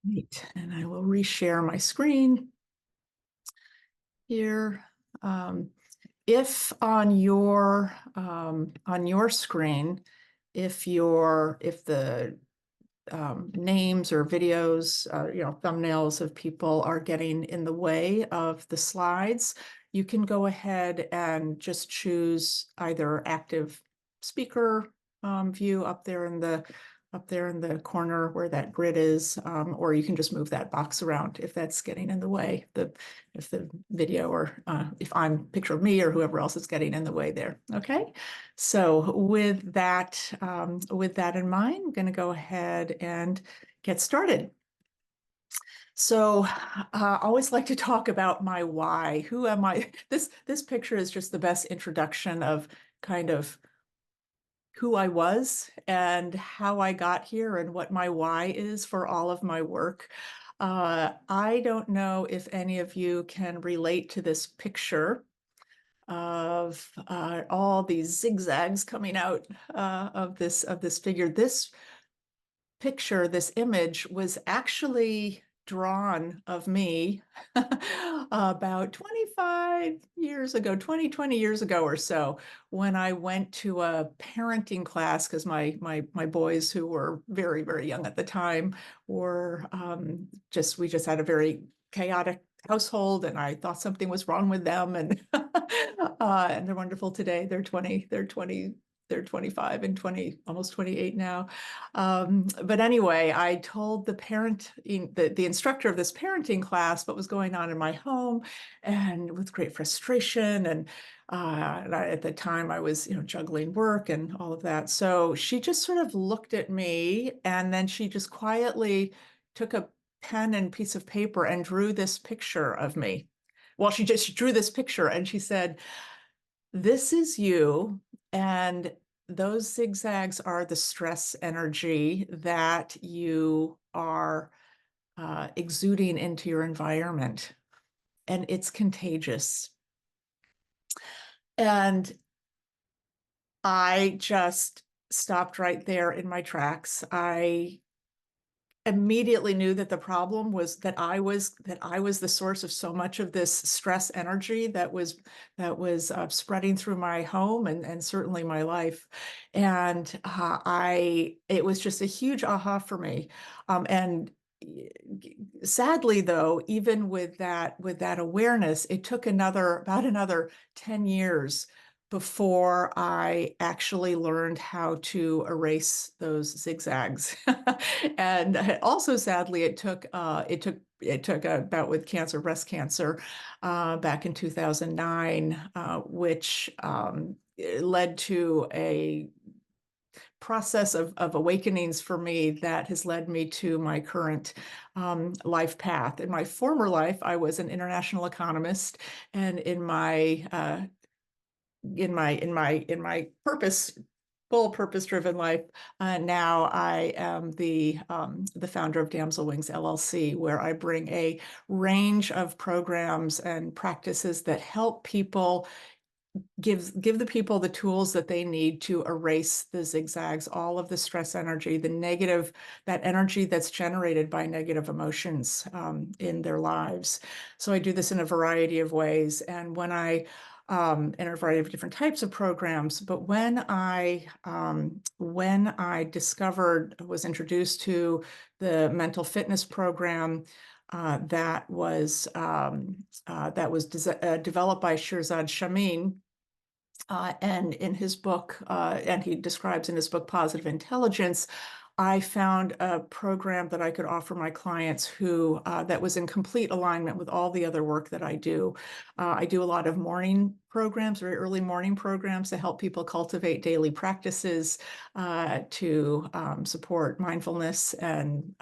Neat. And I will reshare my screen here. If on your screen, if the names or videos, thumbnails of people are getting in the way of the slides, you can go ahead and just choose either active speaker view up there in the corner where that grid is, or you can just move that box around if that's getting in the way. If the video or if I'm picture of me or whoever else is getting in the way there. Okay. So with that in mind, I'm going to go ahead and get started. So I always like to talk about my why. Who am I? This picture is just the best introduction of kind of who I was and how I got here and what my why is for all of my work. I don't know if any of you can relate to this picture of all these zigzags coming out of this figure. This picture, this image was actually drawn of me about 25 years ago, 20 years ago or so, when I went to a parenting class because my boys, who were very, very young at the time, were we just had a very chaotic household, and I thought something was wrong with them, and and they're wonderful today. They're 25 and 20, almost 28 now. But anyway, I told the instructor of this parenting class what was going on in my home, and with great frustration. And at the time I was, juggling work and all of that. So she just sort of looked at me, and then she just quietly took a pen and piece of paper and drew this picture of me. Well, she drew this picture and she said, "This is you, and those zigzags are the stress energy that you are exuding into your environment, and it's contagious." And I just stopped right there in my tracks. I immediately knew that the problem was that I was the source of so much of this stress energy that was spreading through my home and certainly my life. And it was just a huge aha for me. And sadly, though, even with that awareness, it took about another 10 years before I actually learned how to erase those zigzags. And also, sadly, it took a bout with cancer, breast cancer, back in 2009, which led to a process of awakenings for me that has led me to my current life path. In my former life, I was an international economist, and in my full purpose-driven life, now I am the founder of Damsel Wings LLC, where I bring a range of programs and practices that help people give the people the tools that they need to erase the zigzags, all of the stress energy, that energy that's generated by negative emotions in their lives. So I do this in a variety of ways, and in a variety of different types of programs. But when I was introduced to the mental fitness program, that was developed by Shirzad Shamin, and in his book, and he describes in his book Positive Intelligence, I found a program that I could offer my clients that was in complete alignment with all the other work that I do. I do a lot of morning programs, very early morning programs, to help people cultivate daily practices to support mindfulness and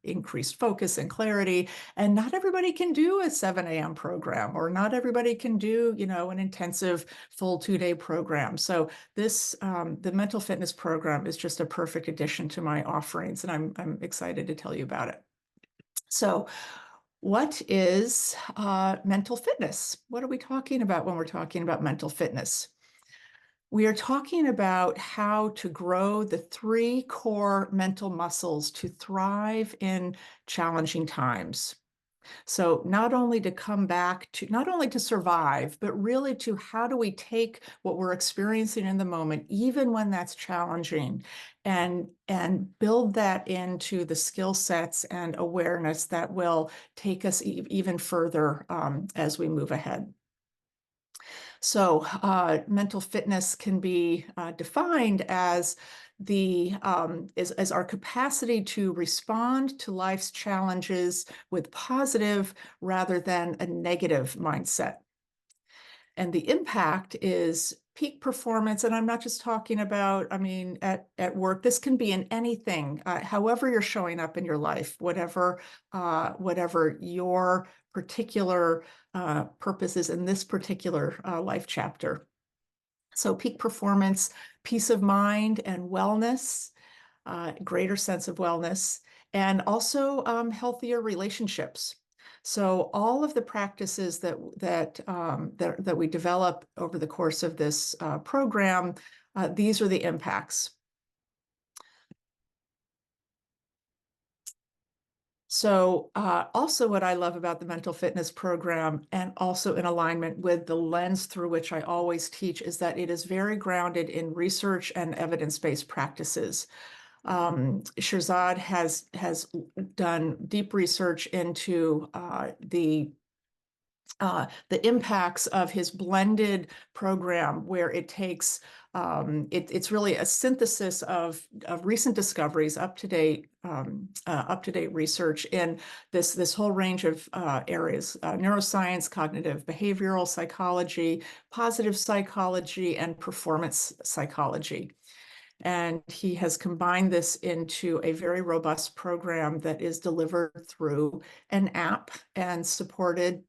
increased focus and clarity. And not everybody can do a 7 a.m. program, or not everybody can do, an intensive full 2-day program. So the mental fitness program is just a perfect addition to my offerings, and I'm excited to tell you about it. So, what is mental fitness? What are we talking about when we're talking about mental fitness? We are talking about how to grow the three core mental muscles to thrive in challenging times. So not only to come back to, not only to survive, but really to how do we take what we're experiencing in the moment, even when that's challenging, and build that into the skill sets and awareness that will take us even further as we move ahead. So mental fitness can be defined as as our capacity to respond to life's challenges with positive rather than a negative mindset. And the impact is peak performance. And I'm not just talking about, I mean, at work, this can be in anything, however you're showing up in your life, whatever your particular purpose is in this particular life chapter. So peak performance, peace of mind and wellness, greater sense of wellness, and also healthier relationships. So all of the practices that we develop over the course of this program, these are the impacts. So also what I love about the mental fitness program, and also in alignment with the lens through which I always teach, is that it is very grounded in research and evidence-based practices. Shirzad has done deep research into the impacts of his blended program, where it takes it's really a synthesis of recent discoveries, up to date research in this whole range of areas: neuroscience, cognitive behavioral psychology, positive psychology, and performance psychology. And he has combined this into a very robust program that is delivered through an app and facilitated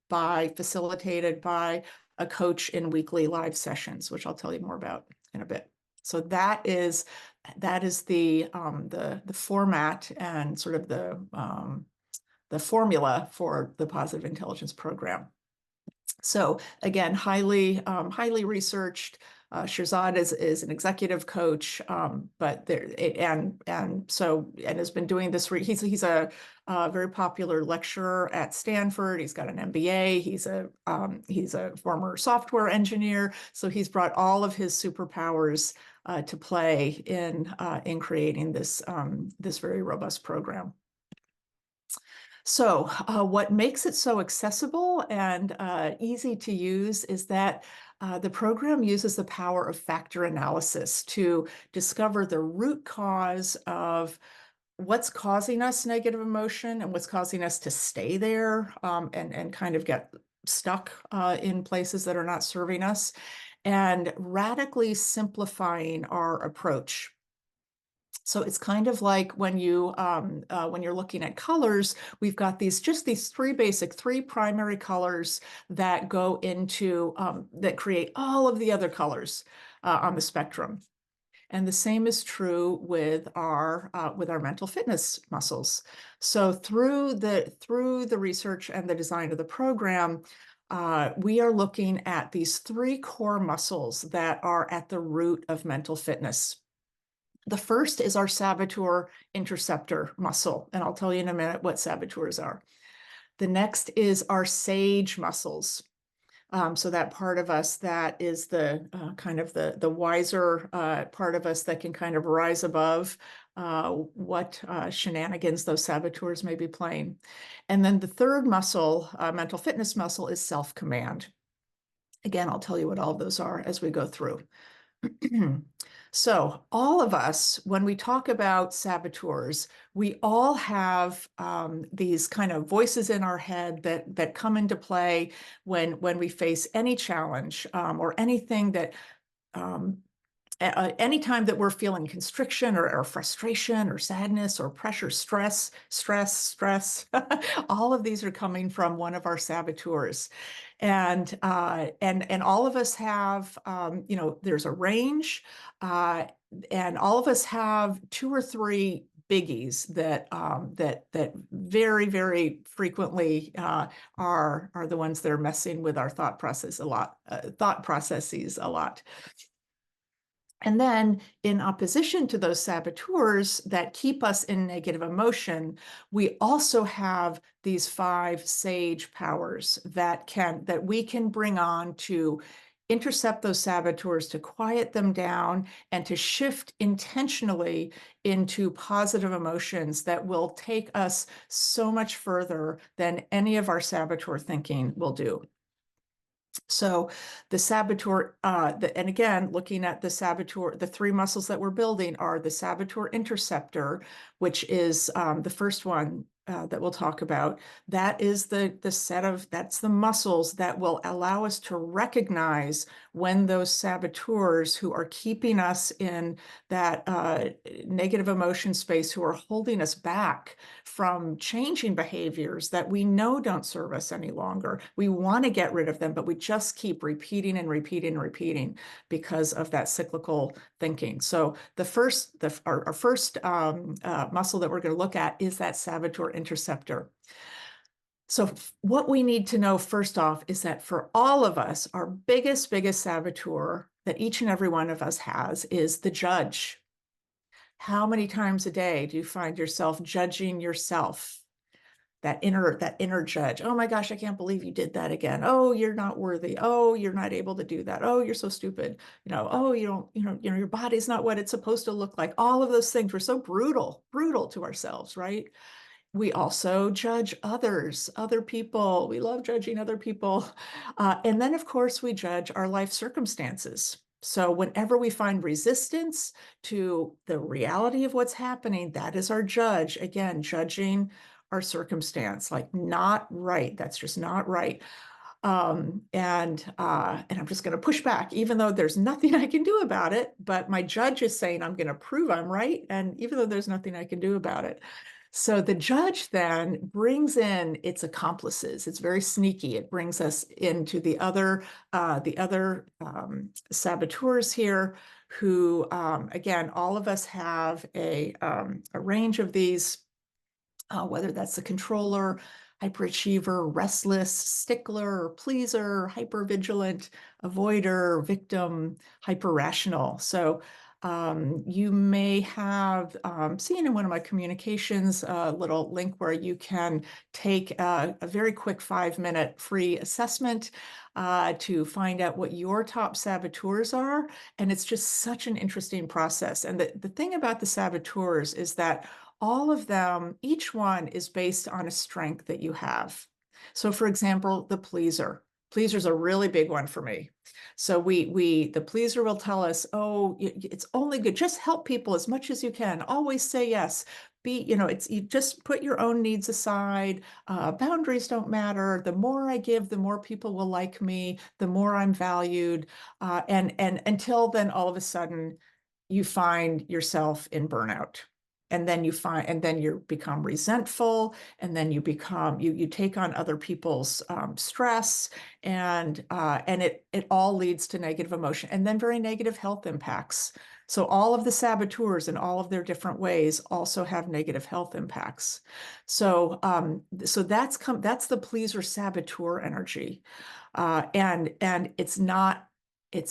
by a coach in weekly live sessions, which I'll tell you more about in a bit. So that is the format and sort of the formula for the Positive Intelligence Program. So again, highly researched. Shirzad is an executive coach, but has been doing this. He's a very popular lecturer at Stanford. He's got an MBA. He's a former software engineer. So he's brought all of his superpowers to play in creating this very robust program. So what makes it so accessible and easy to use is that the program uses the power of factor analysis to discover the root cause of what's causing us negative emotion and what's causing us to stay there and kind of get stuck in places that are not serving us, and radically simplifying our approach. So it's kind of like when you're looking at colors, we've got these three primary colors that go into that create all of the other colors on the spectrum. And the same is true with our mental fitness muscles. So through the research and the design of the program, we are looking at these three core muscles that are at the root of mental fitness. The first is our saboteur interceptor muscle, and I'll tell you in a minute what saboteurs are. The next is our sage muscles. So that part of us that is the kind of the wiser part of us that can kind of rise above what shenanigans those saboteurs may be playing. And then the third muscle, mental fitness muscle, is self-command. Again, I'll tell you what all of those are as we go through. So all of us, when we talk about saboteurs, we all have these kind of voices in our head that come into play when we face any challenge or anything that anytime that we're feeling constriction or frustration or sadness or pressure, stress, all of these are coming from one of our saboteurs. And all of us have, there's a range, and all of us have two or three biggies that very, very frequently are the ones that are messing with our thought processes a lot. And then in opposition to those saboteurs that keep us in negative emotion, we also have these 5 sage powers that we can bring on to intercept those saboteurs, to quiet them down, and to shift intentionally into positive emotions that will take us so much further than any of our saboteur thinking will do. So the saboteur, and again, looking at the saboteur, the 3 muscles that we're building are the saboteur interceptor, which is the first one that we'll talk about. That is that's the muscles that will allow us to recognize when those saboteurs who are keeping us in that negative emotion space, who are holding us back from changing behaviors that we know don't serve us any longer. We want to get rid of them, but we just keep repeating and repeating and repeating because of that cyclical thinking. So our first muscle that we're going to look at is that saboteur interceptor. So what we need to know first off is that for all of us, our biggest saboteur that each and every one of us has is the judge. How many times a day do you find yourself judging yourself? That inner judge. Oh my gosh, I can't believe you did that again. Oh, you're not worthy. Oh, you're not able to do that. Oh, you're so stupid. Oh, you don't, your body's not what it's supposed to look like. All of those things. We're so brutal to ourselves, right? We also judge other people. We love judging other people. And then, of course, we judge our life circumstances. So whenever we find resistance to the reality of what's happening, that is our judge. Again, judging our circumstance, like not right. That's just not right. And I'm just going to push back, even though there's nothing I can do about it. But my judge is saying I'm going to prove I'm right, and even though there's nothing I can do about it. So the judge then brings in its accomplices. It's very sneaky. It brings us into the other saboteurs here, who again, all of us have a range of these. Whether that's the controller, hyperachiever, restless, stickler, pleaser, hypervigilant, avoider, victim, hyperrational. So you may have seen in one of my communications a little link where you can take a very quick 5-minute free assessment to find out what your top saboteurs are. And it's just such an interesting process. And the thing about the saboteurs is that all of them, each one is based on a strength that you have. So for example, the pleaser. Pleaser's a really big one for me. So the pleaser will tell us, oh, it's only good. Just help people as much as you can. Always say yes. You just put your own needs aside. Boundaries don't matter. The more I give, the more people will like me, the more I'm valued. And until then, all of a sudden, you find yourself in burnout. And then you become resentful, and then you take on other people's stress, and it all leads to negative emotion, and then very negative health impacts. So all of the saboteurs in all of their different ways also have negative health impacts. So that's the pleaser saboteur energy, and it's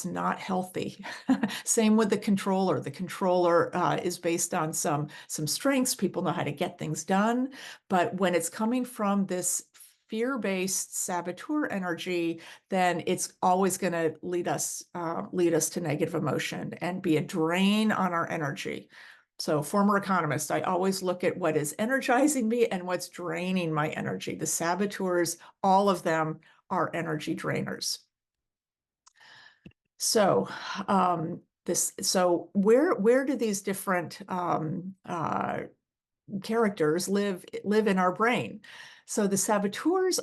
not healthy. Same with the controller. The controller is based on some strengths. People know how to get things done. But when it's coming from this fear-based saboteur energy, then it's always going to lead us to negative emotion and be a drain on our energy. So former economist, I always look at what is energizing me and what's draining my energy. The saboteurs, all of them are energy drainers. So where do these different characters live in our brain? So the saboteurs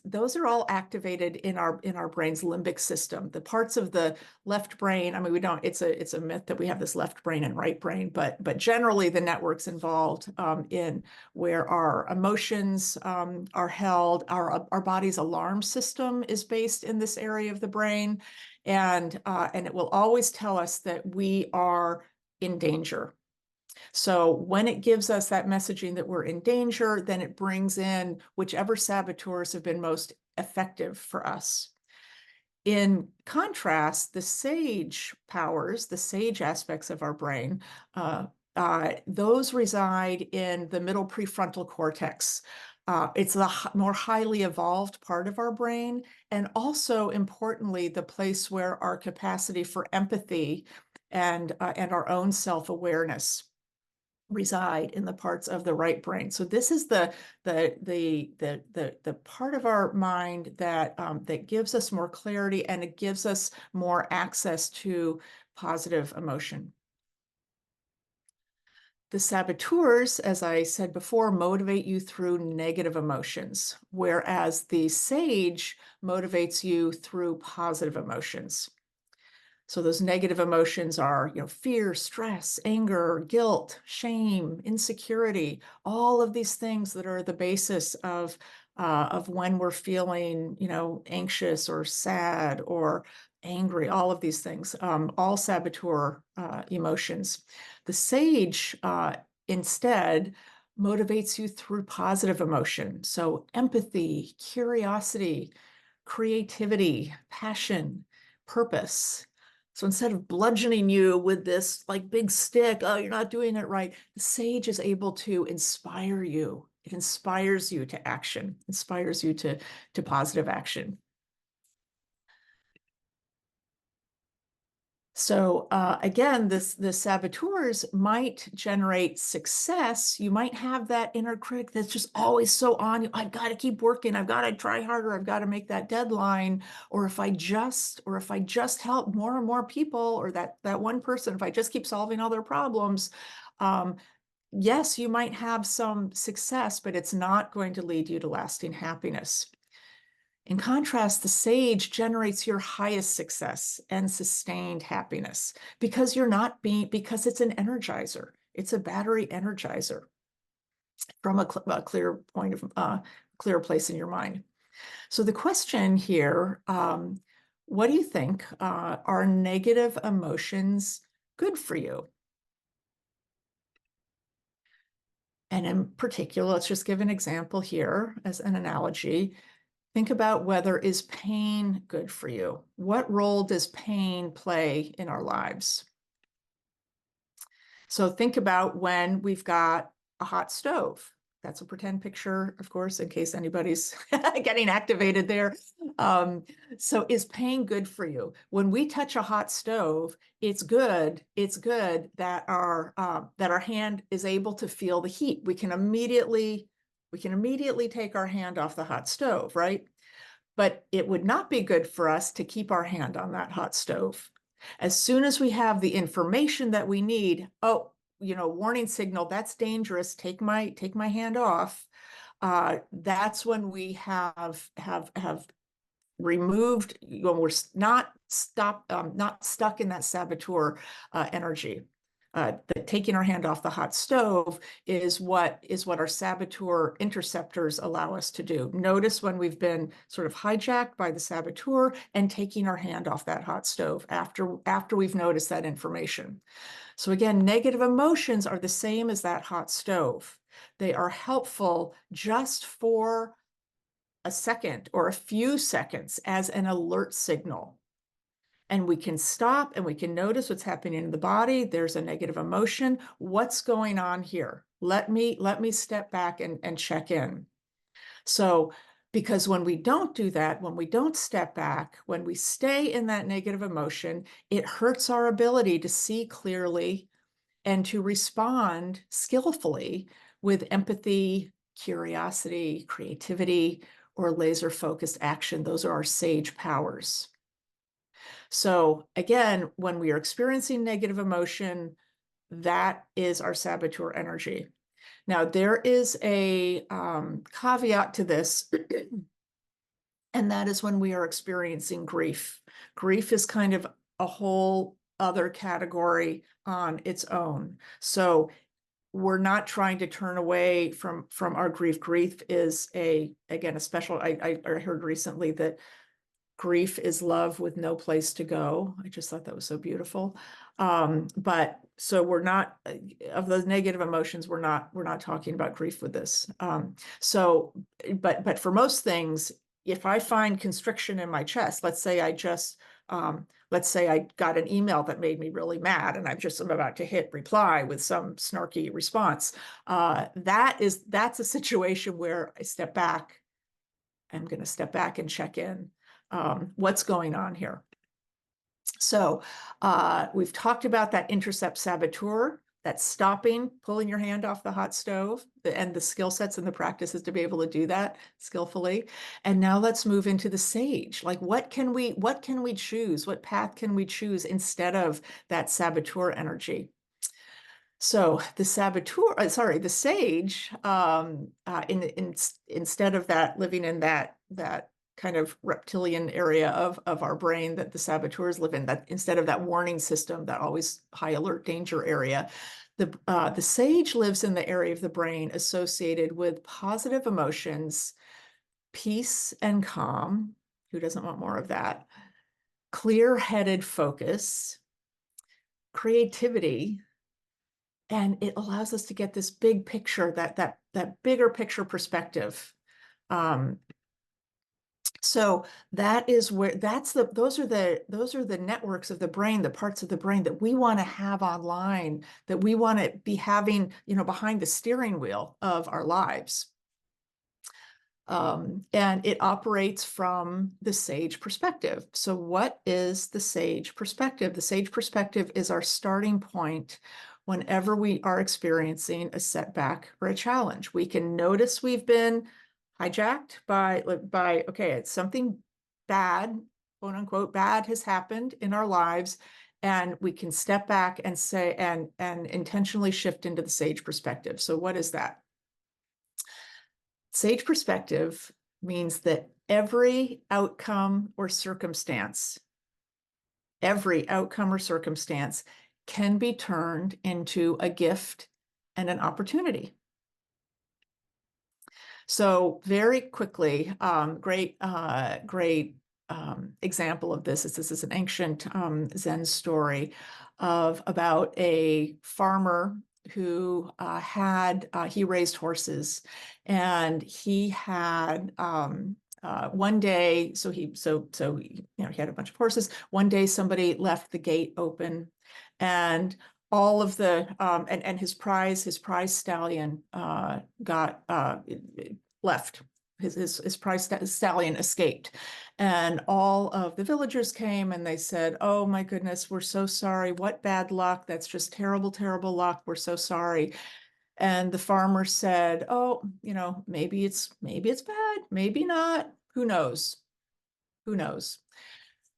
those are all activated in our brain's limbic system. The parts of the left brain, I mean, it's a myth that we have this left brain and right brain, but generally the networks involved in where our emotions are held, our body's alarm system is based in this area of the brain. And it will always tell us that we are in danger. So when it gives us that messaging that we're in danger, then it brings in whichever saboteurs have been most effective for us. In contrast, the sage powers, the sage aspects of our brain, those reside in the middle prefrontal cortex. It's the more highly evolved part of our brain, and also importantly, the place where our capacity for empathy and our own self-awareness reside, in the parts of the right brain. So this is the part of our mind that that gives us more clarity, and it gives us more access to positive emotion. The saboteurs, as I said before, motivate you through negative emotions, whereas the sage motivates you through positive emotions. So those negative emotions are, fear, stress, anger, guilt, shame, insecurity, all of these things that are the basis of when we're feeling, anxious or sad or angry, all of these things, all saboteur emotions. The sage, instead, motivates you through positive emotion. So empathy, curiosity, creativity, passion, purpose. So instead of bludgeoning you with this like big stick, oh, you're not doing it right, the sage is able to inspire you. It inspires you to action, inspires you to positive action. So again, the saboteurs might generate success. You might have that inner critic that's just always so on you. I've got to keep working. I've got to try harder. I've got to make that deadline. Or if I just help more and more people, or that one person, if I just keep solving all their problems, yes, you might have some success, but it's not going to lead you to lasting happiness. In contrast, the sage generates your highest success and sustained happiness because because it's an energizer. It's a battery energizer from a clear point of clear place in your mind. So the question here, what do you think? Are negative emotions good for you? And in particular, let's just give an example here as an analogy. Think about, whether is pain good for you? What role does pain play in our lives? So think about when we've got a hot stove. That's a pretend picture, of course, in case anybody's getting activated there. So is pain good for you? When we touch a hot stove, it's good. It's good that our hand is able to feel the heat. We can immediately take our hand off the hot stove, right? But it would not be good for us to keep our hand on that hot stove. As soon as we have the information that we need, oh, warning signal, that's dangerous, take my hand off. That's when we have removed, when we're not stuck in that saboteur energy. Taking our hand off the hot stove is what our saboteur interceptors allow us to do. Notice when we've been sort of hijacked by the saboteur, and taking our hand off that hot stove after we've noticed that information. So again, negative emotions are the same as that hot stove. They are helpful just for a second or a few seconds as an alert signal. And we can stop and we can notice what's happening in the body. There's a negative emotion. What's going on here? Let me step back and check in. So, because when we don't do that, when we don't step back, when we stay in that negative emotion, it hurts our ability to see clearly and to respond skillfully with empathy, curiosity, creativity, or laser-focused action. Those are our sage powers. So again, when we are experiencing negative emotion, that is our saboteur energy. Now, there is a caveat to this, and that is when we are experiencing grief. Grief is kind of a whole other category on its own. So we're not trying to turn away from our grief. Grief is again, a special, I heard recently that grief is love with no place to go. I just thought that was so beautiful. But so we're not, of those negative emotions, we're not talking about grief with this. But for most things, if I find constriction in my chest, let's say I got an email that made me really mad and I'm about to hit reply with some snarky response. That's a situation where I step back. I'm going to step back and check in. What's going on here? So we've talked about that intercept saboteur, that's stopping, pulling your hand off the hot stove, and the skill sets and the practices to be able to do that skillfully. And now let's move into the sage. Like, what can we choose? What path can we choose instead of that saboteur energy? So the sage, instead of that, living in that kind of reptilian area of our brain that the saboteurs live in, that instead of that warning system, that always high alert danger area, the sage lives in the area of the brain associated with positive emotions, peace and calm. Who doesn't want more of that? Clear-headed focus, creativity, and it allows us to get this big picture, that bigger picture perspective. So that is where those are the networks of the brain, the parts of the brain that we want to have online, that we want to be having, behind the steering wheel of our lives. And it operates from the sage perspective. So what is the sage perspective? The sage perspective is our starting point whenever we are experiencing a setback or a challenge. We can notice we've been hijacked by okay, it's something bad, quote unquote, bad has happened in our lives, and we can step back and say, and intentionally shift into the sage perspective. So what is that? Sage perspective means that every outcome or circumstance can be turned into a gift and an opportunity. So very quickly, great example of this is an ancient Zen story about a farmer who he raised horses, and he had one day, he had a bunch of horses. One day somebody left the gate open, and all of the and his prize stallion got left. His prize stallion escaped, and all of the villagers came and they said, "Oh my goodness, we're so sorry. What bad luck. That's just terrible, terrible luck. We're so sorry." And the farmer said, "Oh, maybe it's bad, maybe not. Who knows? Who knows?"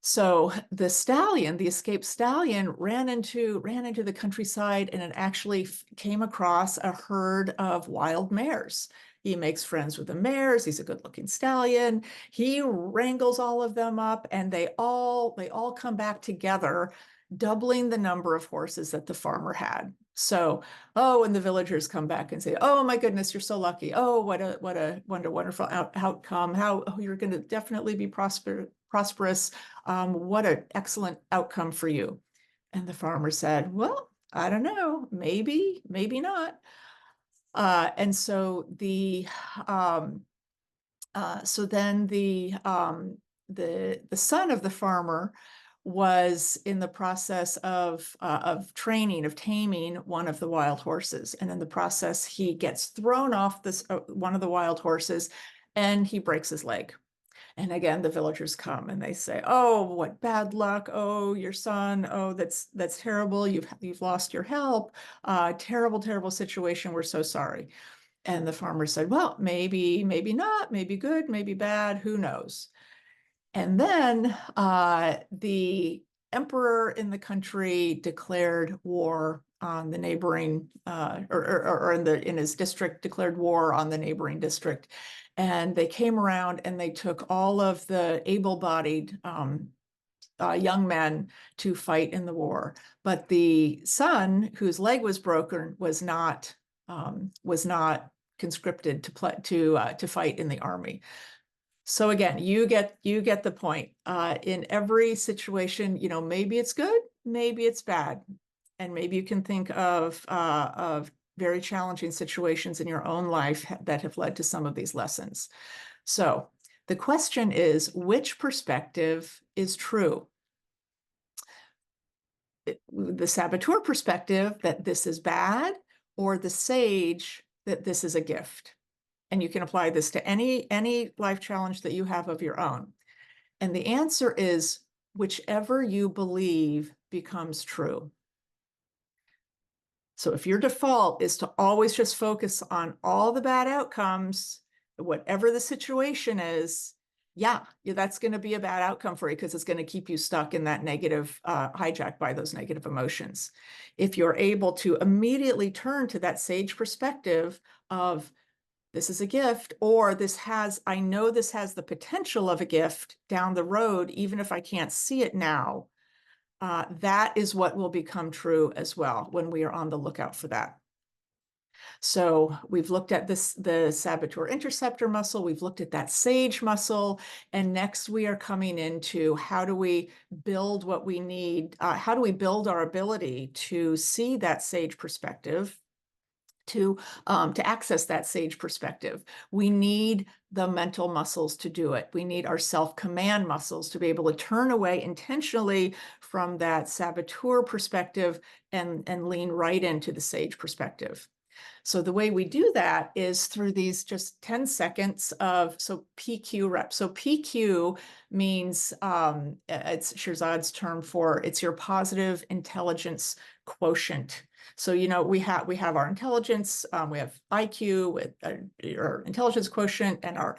So the escaped stallion ran into the countryside, and it actually came across a herd of wild mares. He makes friends with the mares. He's a good-looking stallion. He wrangles all of them up, and they all come back together, doubling the number of horses that the farmer had. So, and the villagers come back and say, "Oh my goodness, you're so lucky. Oh, what a wonderful outcome. You're going to definitely be prosperous. What an excellent outcome for you." And the farmer said, "Well, I don't know, maybe, maybe not." And so then the son of the farmer was in the process of training, of taming one of the wild horses. And in the process, he gets thrown off one of the wild horses, and he breaks his leg. And again, the villagers come and they say, "Oh, what bad luck. Oh, your son. Oh, that's terrible. You've lost your help. Terrible, terrible situation. We're so sorry." And the farmer said, "Well, maybe, maybe not, maybe good, maybe bad, who knows?" And then the emperor in the country declared war on the neighboring, or in his district, declared war on the neighboring district. And they came around and they took all of the able-bodied young men to fight in the war. But the son, whose leg was broken, was not conscripted to fight in the army. So again, you get the point. In every situation, maybe it's good, maybe it's bad, and maybe you can think of very challenging situations in your own life that have led to some of these lessons. So The question is, which perspective is true? The saboteur perspective that this is bad, or the sage that this is a gift? And you can apply this to any life challenge that you have of your own. And the answer is whichever you believe becomes true. So if your default is to always just focus on all the bad outcomes, whatever the situation is, yeah, that's going to be a bad outcome for you because it's going to keep you stuck in that negative, hijacked by those negative emotions. If you're able to immediately turn to that sage perspective of, this is a gift, or I know this has the potential of a gift down the road, even if I can't see it now, that is what will become true as well when we are on the lookout for that. So we've looked at the saboteur interceptor muscle, we've looked at that sage muscle, and next we are coming into how do we build what we need, how do we build our ability to see that sage perspective, to access that sage perspective. We need the mental muscles to do it. We need our self-command muscles to be able to turn away intentionally from that saboteur perspective and lean right into the sage perspective. So the way we do that is through these just 10 seconds of, so PQ reps. So PQ means, it's Shirzad's term for, it's your positive intelligence quotient. So, we have our intelligence, we have IQ with our intelligence quotient, and our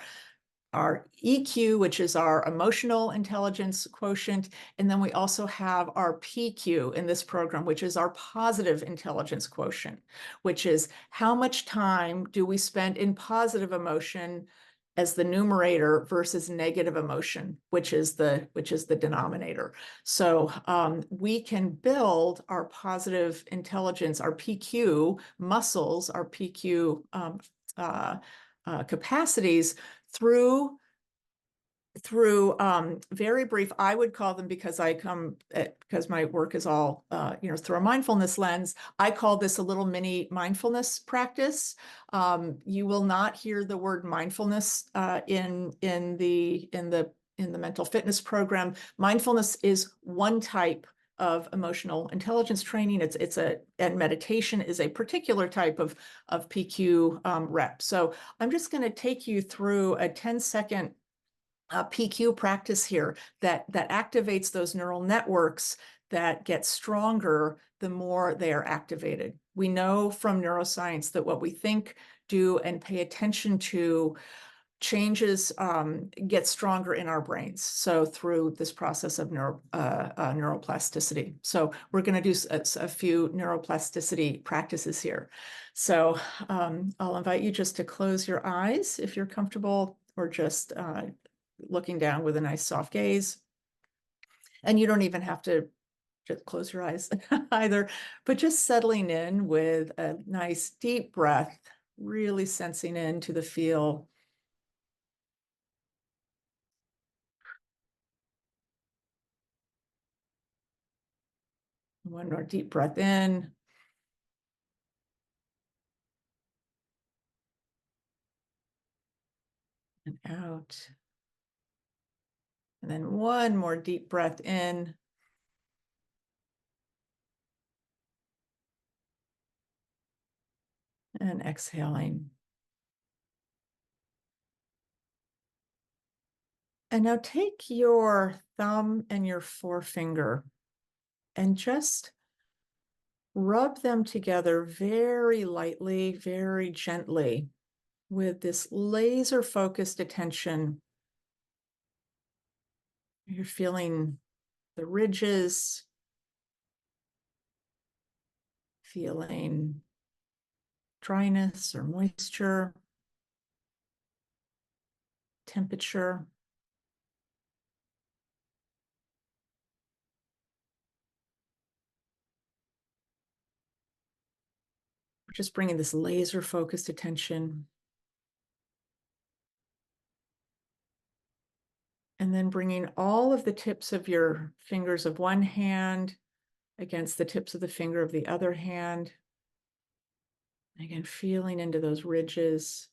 EQ, which is our emotional intelligence quotient. And then we also have our PQ in this program, which is our positive intelligence quotient, which is how much time do we spend in positive emotion as the numerator versus negative emotion, which is the denominator. So we can build our positive intelligence, our PQ muscles, our PQ capacities through very brief, I would call them, because because my work is all through a mindfulness lens, I call this a little mini mindfulness practice. You will not hear the word mindfulness in the mental fitness program. Mindfulness is one type of emotional intelligence training. And meditation is a particular type of PQ rep. So I'm just going to take you through a 10-second PQ practice here that activates those neural networks that get stronger the more they are activated. We know from neuroscience that what we think, do, and pay attention to changes, get stronger in our brains. So through this process of neuroplasticity. So we're going to do a few neuroplasticity practices here. So I'll invite you just to close your eyes if you're comfortable, or just looking down with a nice soft gaze. And you don't even have to just close your eyes either, but just settling in with a nice deep breath, really sensing into the feel. One more deep breath in. And out. And then one more deep breath in. And exhaling. And now take your thumb and your forefinger and just rub them together very lightly, very gently, with this laser focused attention. You're feeling the ridges, feeling dryness or moisture, temperature. We're just bringing this laser focused attention. And then bringing all of the tips of your fingers of one hand against the tips of the finger of the other hand. Again, feeling into those ridges.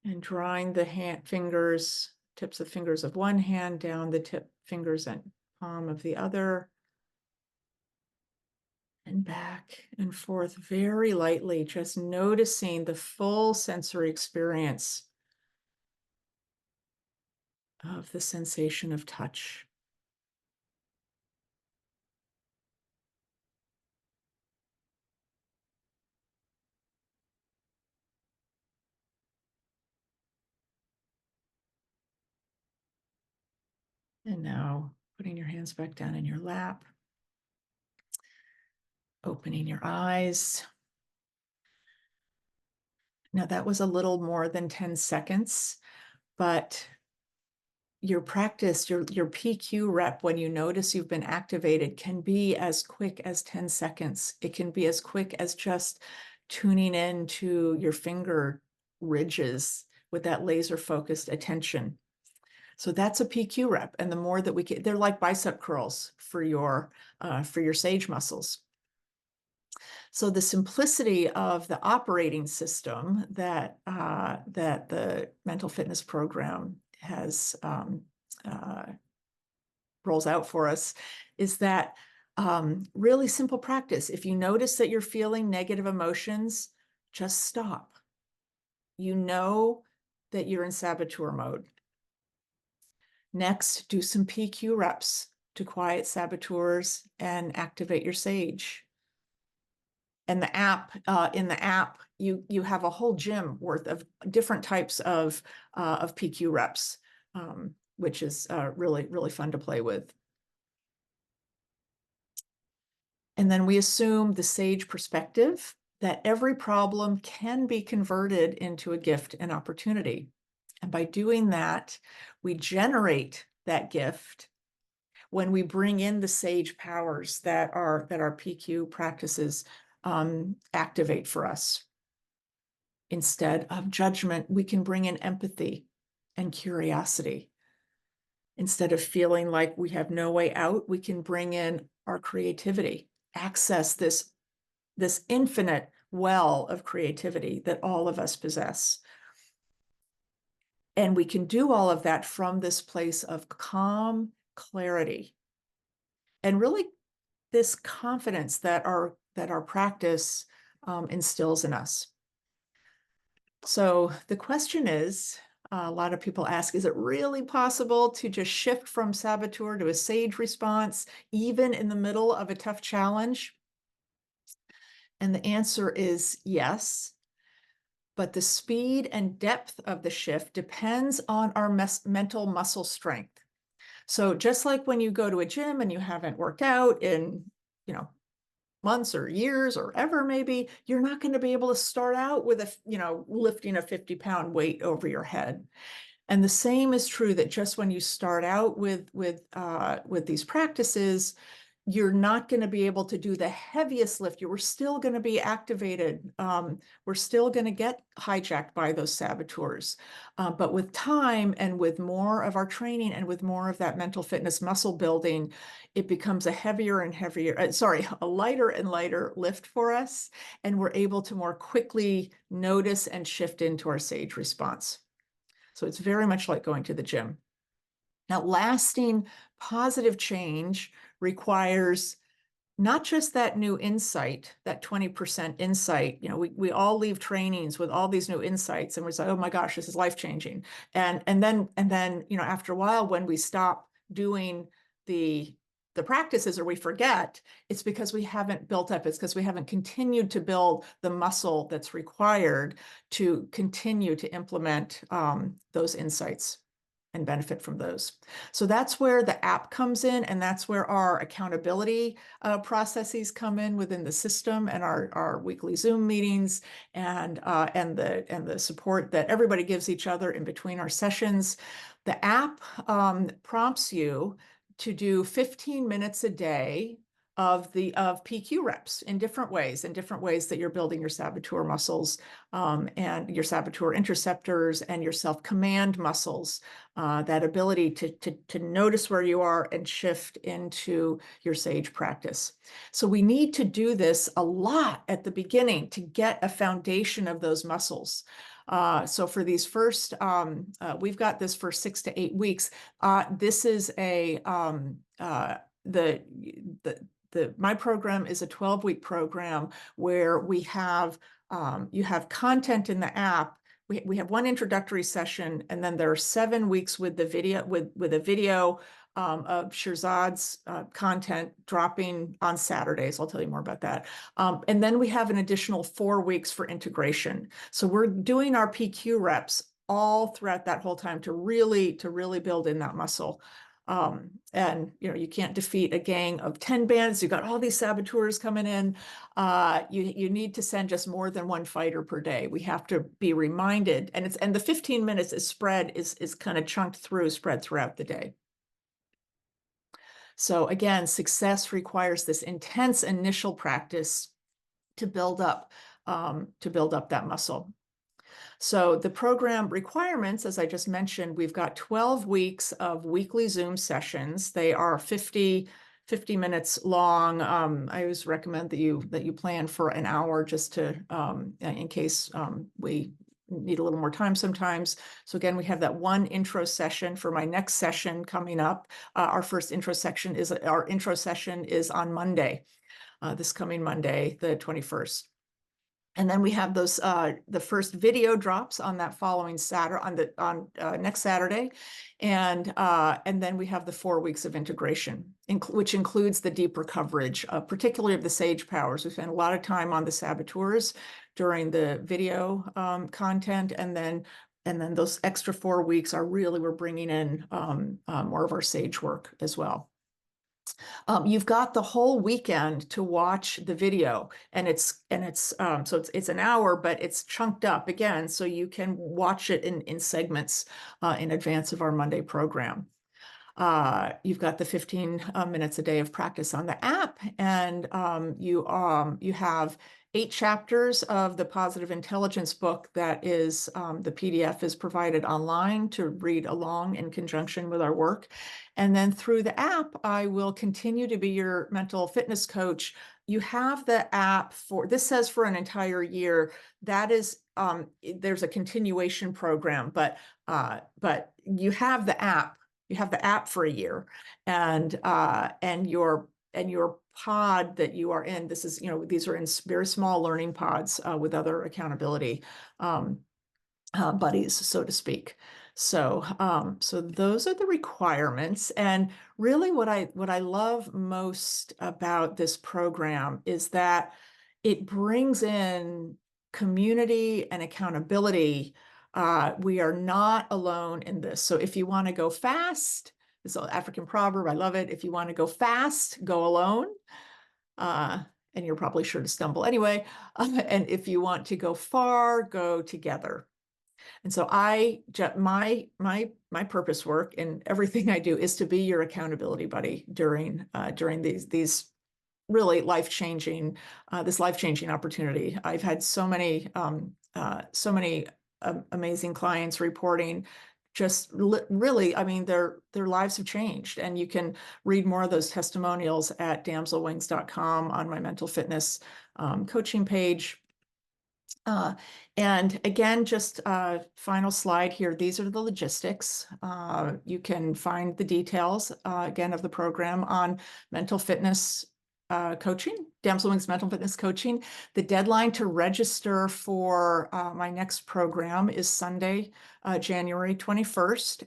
And drawing the tips of fingers of one hand down the fingers and palm of the other. And back and forth very lightly, just noticing the full sensory experience of the sensation of touch. And now putting your hands back down in your lap, opening your eyes. Now that was a little more than 10 seconds, but your practice, your PQ rep, when you notice you've been activated, can be as quick as 10 seconds. It can be as quick as just tuning in to your finger ridges with that laser focused attention. So that's a PQ rep. And the more that we can, they're like bicep curls for your sage muscles. So the simplicity of the operating system that the mental fitness program has rolls out for us is that really simple practice. If you notice that you're feeling negative emotions, just stop. You know that you're in saboteur mode. Next, do some PQ reps to quiet saboteurs and activate your sage. And the app, in the app, you have a whole gym worth of different types of PQ reps, which is really, really fun to play with. And then we assume the sage perspective that every problem can be converted into a gift and opportunity. And by doing that, we generate that gift when we bring in the sage powers that our PQ practices activate for us. Instead of judgment, we can bring in empathy and curiosity. Instead of feeling like we have no way out, we can bring in our creativity, access this infinite well of creativity that all of us possess. And we can do all of that from this place of calm clarity and really this confidence that our practice instills in us. So the question is, a lot of people ask, is it really possible to just shift from saboteur to a sage response, even in the middle of a tough challenge? And the answer is yes. But the speed and depth of the shift depends on our mental muscle strength. So just like when you go to a gym and you haven't worked out in, months or years or ever, maybe you're not going to be able to start out with lifting a 50-pound weight over your head. And the same is true that just when you start out with these practices, you're not going to be able to do the heaviest lift. We're still going to be activated. We're still going to get hijacked by those saboteurs. But with time and with more of our training and with more of that mental fitness muscle building, it becomes a heavier and heavier, a lighter and lighter lift for us. And we're able to more quickly notice and shift into our sage response. So it's very much like going to the gym. Now, lasting positive change requires not just that new insight, that 20% insight. We all leave trainings with all these new insights and we're like, oh my gosh, this is life-changing. And then, after a while, when we stop doing the practices or we forget, it's because we haven't built up. It's because we haven't continued to build the muscle that's required to continue to implement those insights and benefit from those. So that's where the app comes in, and that's where our accountability processes come in within the system, and our weekly Zoom meetings, and the support that everybody gives each other in between our sessions. The app prompts you to do 15 minutes a day of PQ reps in different ways that you're building your saboteur muscles and your saboteur interceptors and your self-command muscles, that ability to notice where you are and shift into your sage practice. So we need to do this a lot at the beginning to get a foundation of those muscles. So for these first, we've got this for 6 to 8 weeks. This is my program is a 12-week program where we have you have content in the app. We have one introductory session, and then there are 7 weeks with the video with a video of Shirzad's content dropping on Saturdays. I'll tell you more about that. And then we have an additional 4 weeks for integration. So we're doing our PQ reps all throughout that whole time to really build in that muscle. And you can't defeat a gang of 10 bands. You've got all these saboteurs coming in. You need to send just more than one fighter per day. We have to be reminded, and the 15 minutes is kind of chunked through, spread throughout the day. So again, success requires this intense initial practice to build up that muscle. So the program requirements, as I just mentioned, we've got 12 weeks of weekly Zoom sessions. They are 50 minutes long. I always recommend that you plan for an hour just to in case we need a little more time sometimes. So again, we have that one intro session for my next session coming up. Our intro session is on Monday, this coming Monday, the 21st. And then we have those the first video drops on that following Saturday, next Saturday, and then we have the 4 weeks of integration, which includes the deeper coverage, particularly of the sage powers. We spent a lot of time on the saboteurs during the video content, and then those extra 4 weeks we're bringing in more of our sage work as well. You've got the whole weekend to watch the video, and it's an hour, but it's chunked up again, so you can watch it in segments in advance of our Monday program. You've got the 15 minutes a day of practice on the app, and you have 8 chapters of the Positive Intelligence book that is the PDF is provided online to read along in conjunction with our work. And then through the app, I will continue to be your mental fitness coach. You have the app this says for an entire year. That is, there's a continuation program, but you have the app. You have the app for a year, and your pod that you are in. This is, these are in very small learning pods with other accountability buddies, so to speak. So those are the requirements. And really what I love most about this program is that it brings in community and accountability. We are not alone in this. So if you want to go fast, this is an African proverb, I love it. If you want to go fast, go alone. And you're probably sure to stumble anyway. And if you want to go far, go together. And so my purpose work in everything I do is to be your accountability buddy during these really life-changing opportunity. I've had so many amazing clients reporting just really, I mean, their lives have changed, and you can read more of those testimonials at damselwings.com on my mental fitness coaching page. And again, just a final slide here. These are the logistics. You can find the details again of the program on mental fitness coaching, Damsel Wings Mental Fitness Coaching. The deadline to register for my next program is Sunday, January 21st.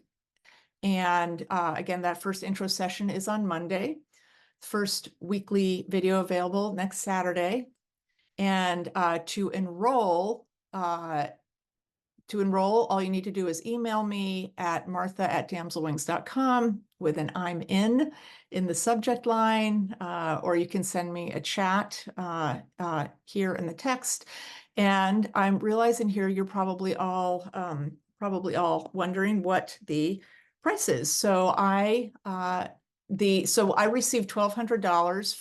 And again, that first intro session is on Monday. First weekly video available next Saturday. And to enroll, all you need to do is email me at martha@damselwings.com with an "I'm in" the subject line, or you can send me a chat here in the text. And I'm realizing here you're probably all wondering what the price is. So I received $1,200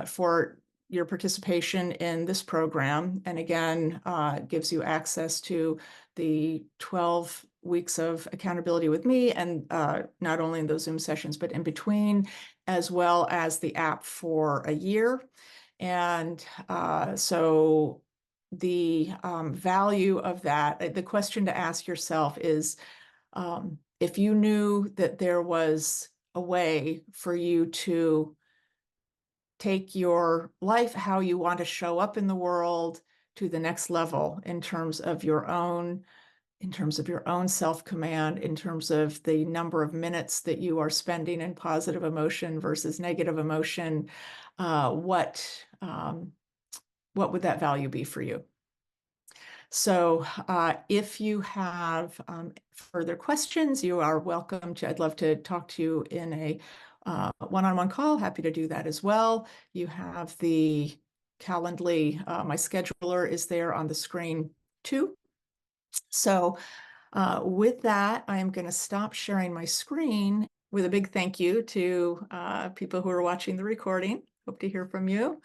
for your participation in this program. And again, gives you access to the 12 weeks of accountability with me, and not only in those Zoom sessions, but in between, as well as the app for a year. And so the value of that, the question to ask yourself is, if you knew that there was a way for you to take your life, how you want to show up in the world, to the next level in terms of your own self-command, in terms of the number of minutes that you are spending in positive emotion versus negative emotion, what would that value be for you? So if you have further questions, you are welcome to, I'd love to talk to you in a one-on-one call. Happy to do that as well. You have the Calendly, my scheduler is there on the screen too. So with that, I am going to stop sharing my screen with a big thank you to people who are watching the recording. Hope to hear from you.